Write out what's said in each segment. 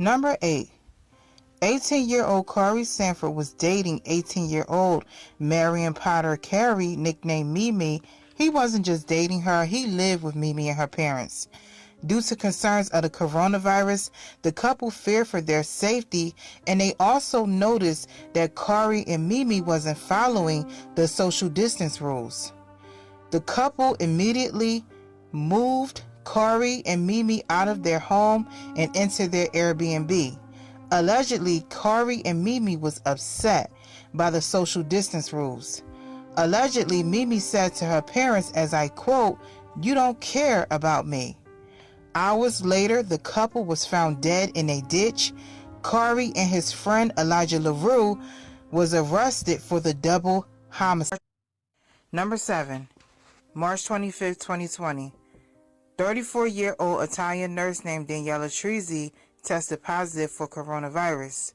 Number 8. 18-year-old Corey Sanford was dating 18-year-old Marion Potter Carey, nicknamed Mimi. He wasn't just dating her, he lived with Mimi and her parents. Due to concerns of the coronavirus, the couple feared for their safety, and they also noticed that Corey and Mimi wasn't following the social distance rules. The couple immediately moved Corey and Mimi out of their home and into their Airbnb. Allegedly, Corey and Mimi was upset by the social distance rules. Allegedly, Mimi said to her parents, as I quote, "You don't care about me." Hours later, the couple was found dead in a ditch. Corey and his friend Elijah LaRue was arrested for the double homicide. Number 7. March 25, 2020. 34-year-old Italian nurse named Daniela Trezzi tested positive for coronavirus.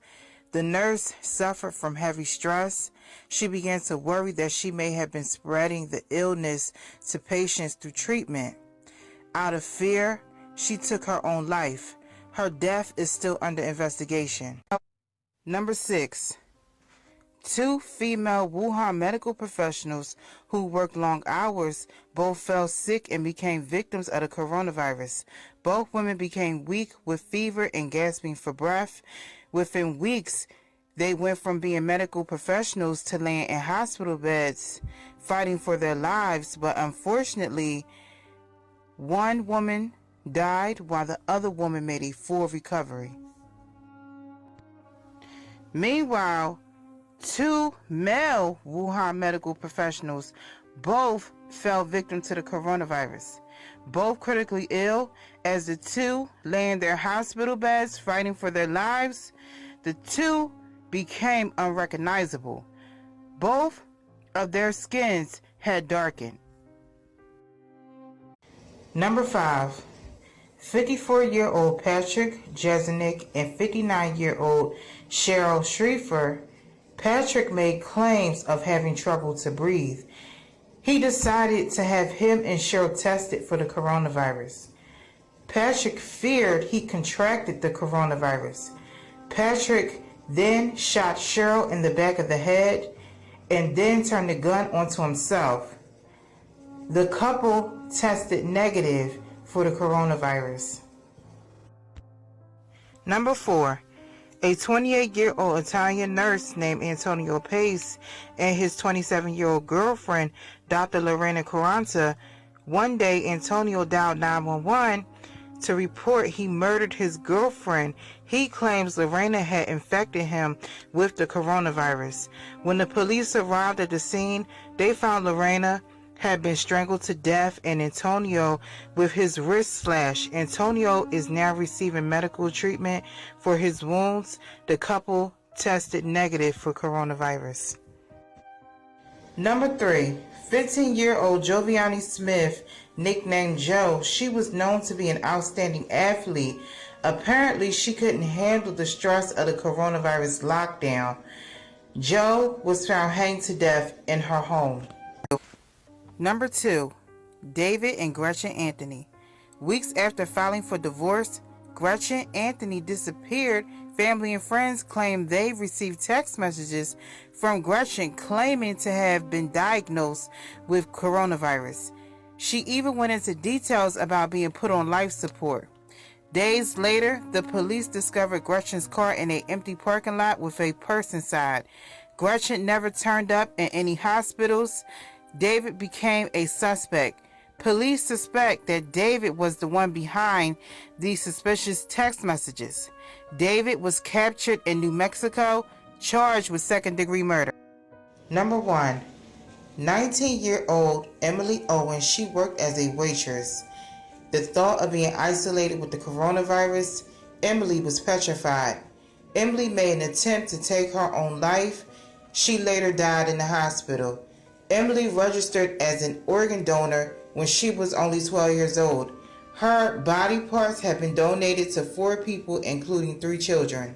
The nurse suffered from heavy stress. She began to worry that she may have been spreading the illness to patients through treatment. Out of fear, she took her own life. Her death is still under investigation. Number 6. 2 female Wuhan medical professionals who worked long hours both fell sick and became victims of the coronavirus. Both women became weak with fever and gasping for breath. Within weeks, they went from being medical professionals to laying in hospital beds, fighting for their lives, but unfortunately, one woman died while the other woman made a full recovery. Meanwhile, 2 male Wuhan medical professionals both fell victim to the coronavirus. Both critically ill, as the 2 lay in their hospital beds fighting for their lives, the 2 became unrecognizable. Both of their skins had darkened. Number 5. 54-year-old Patrick Jeselnik and 59-year-old Cheryl Schrieffer. Patrick made claims of having trouble to breathe. He decided to have him and Cheryl tested for the coronavirus. Patrick feared he contracted the coronavirus. Patrick then shot Cheryl in the back of the head and then turned the gun onto himself. The couple tested negative for the coronavirus. Number 4. A 28-year-old Italian nurse named Antonio Pace and his 27-year-old girlfriend, Dr. Lorena Carranza. One day, Antonio dialed 911 to report he murdered his girlfriend. He claims Lorena had infected him with the coronavirus. When the police arrived at the scene, they found Lorena had been strangled to death and Antonio with his wrist slashed. Antonio is now receiving medical treatment for his wounds. The couple tested negative for coronavirus. Number 3. 15-year-old Giovanni Smith, nicknamed Joe. She was known to be an outstanding athlete. Apparently, she couldn't handle the stress of the coronavirus lockdown. Joe was found hanged to death in her home. Number 2. David and Gretchen Anthony. Weeks after filing for divorce, Gretchen Anthony disappeared. Family and friends claim they received text messages from Gretchen claiming to have been diagnosed with coronavirus. She even went into details about being put on life support. Days later, the police discovered Gretchen's car in an empty parking lot with a purse inside. Gretchen never turned up in any hospitals. David became a suspect. Police suspect that David was the one behind these suspicious text messages. David was captured in New Mexico, charged with second-degree murder. Number 1. 19-year-old Emily Owens. She worked as a waitress. The thought of being isolated with the coronavirus, Emily was petrified. Emily made an attempt to take her own life. She later died in the hospital. Emily registered as an organ donor when she was only 12 years old. Her body parts have been donated to 4 people, including 3 children.